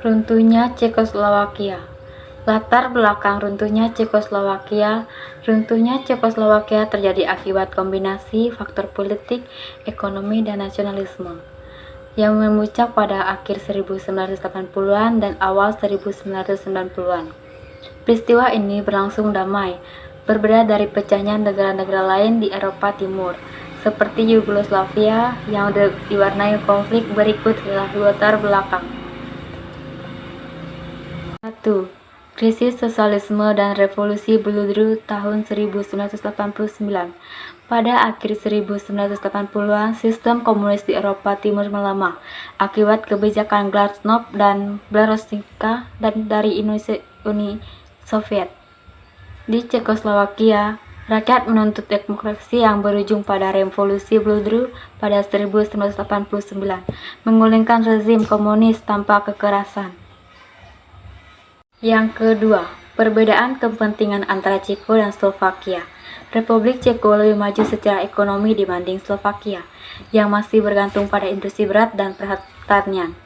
Runtuhnya Cekoslowakia. Latar belakang runtuhnya Cekoslowakia. Runtuhnya Cekoslowakia terjadi akibat kombinasi faktor politik, ekonomi, dan nasionalisme yang memuncak pada akhir 1980-an dan awal 1990-an. Peristiwa ini berlangsung damai, berbeda dari pecahnya negara-negara lain di Eropa Timur, seperti Yugoslavia yang diwarnai konflik. Berikut adalah latar belakang. 1. Krisis sosialisme dan revolusi Bludru tahun 1989. Pada akhir 1980-an, sistem komunis di Eropa Timur melemah akibat kebijakan Glasnost dan Perestroika dari Uni Soviet. Di Cekoslowakia, rakyat menuntut demokrasi yang berujung pada revolusi Bludru pada 1989, menggulingkan rezim komunis tanpa kekerasan. Yang kedua, perbedaan kepentingan antara Ceko dan Slovakia. Republik Ceko lebih maju secara ekonomi dibanding Slovakia, yang masih bergantung pada industri berat dan pertanian.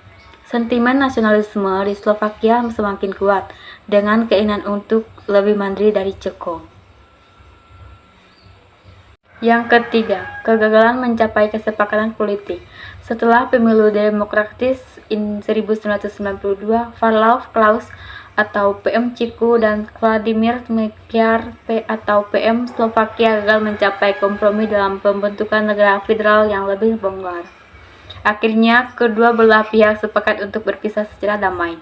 Sentimen nasionalisme di Slovakia semakin kuat, dengan keinginan untuk lebih mandiri dari Ceko. Yang ketiga, kegagalan mencapai kesepakatan politik. Setelah pemilu demokratis 1992, Václav Klaus atau PM Ceko dan Vladimir Mečiar atau PM Slovakia gagal mencapai kompromi dalam pembentukan negara federal yang lebih longgar. Akhirnya, kedua belah pihak sepakat untuk berpisah secara damai.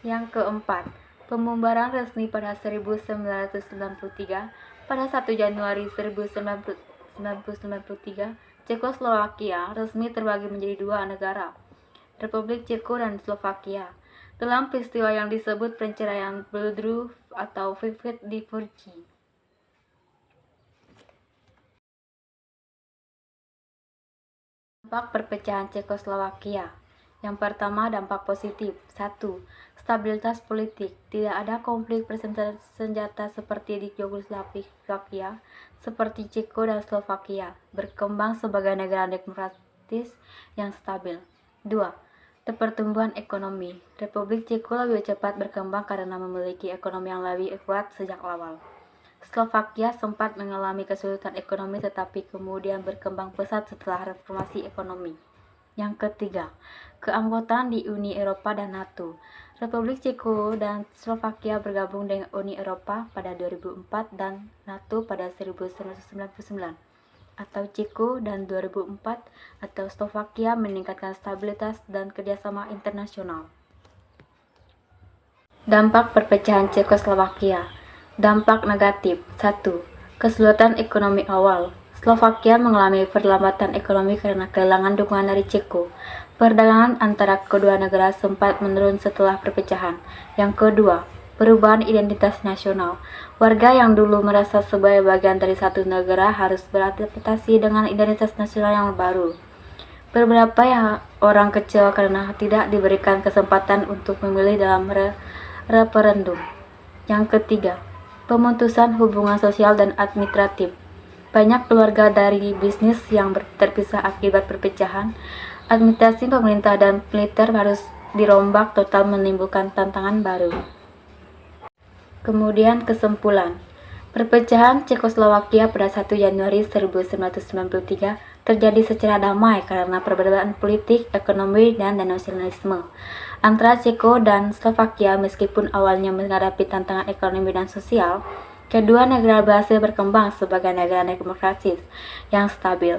Yang keempat, pembubaran resmi pada 1993. Pada 1 Januari 1993, Cekoslowakia resmi terbagi menjadi dua negara, Republik Ceko dan Slovakia, dalam peristiwa yang disebut perceraian Bludru atau Vivid Divorce. Dampak perpecahan Cekoslowakia. Yang pertama, dampak positif. 1. Stabilitas politik. Tidak ada konflik bersenjata seperti di Yugoslavia, seperti Ceko dan Slovakia, berkembang sebagai negara demokratis yang stabil. 2. Pertumbuhan ekonomi. Republik Ceko lebih cepat berkembang karena memiliki ekonomi yang lebih kuat sejak awal. Slovakia sempat mengalami kesulitan ekonomi tetapi kemudian berkembang pesat setelah reformasi ekonomi. Yang ketiga, keanggotaan di Uni Eropa dan NATO. Republik Ceko dan Slovakia bergabung dengan Uni Eropa pada 2004 dan NATO pada 1999. Atau Ceko dan 2004 atau Slovakia meningkatkan stabilitas dan kerjasama internasional. Dampak perpecahan Cekoslowakia. Dampak negatif. 1. Kesulitan ekonomi awal. Slovakia mengalami perlambatan ekonomi karena kehilangan dukungan dari Ceko. Perdagangan antara kedua negara sempat menurun setelah perpecahan. Yang kedua, perubahan identitas nasional. Warga yang dulu merasa sebagai bagian dari satu negara harus beradaptasi dengan identitas nasional yang baru. Beberapa orang kecewa karena tidak diberikan kesempatan untuk memilih dalam referendum. Yang ketiga, pemutusan hubungan sosial dan administratif. Banyak keluarga dari bisnis yang terpisah akibat perpecahan. Administrasi pemerintah dan militer harus dirombak total, menimbulkan tantangan baru. Kemudian kesimpulan. Perpecahan Cekoslowakia pada 1 Januari 1993 terjadi secara damai karena perbedaan politik, ekonomi, dan nasionalisme antara Ceko dan Slovakia. Meskipun awalnya menghadapi tantangan ekonomi dan sosial, kedua negara berhasil berkembang sebagai negara demokratis yang stabil.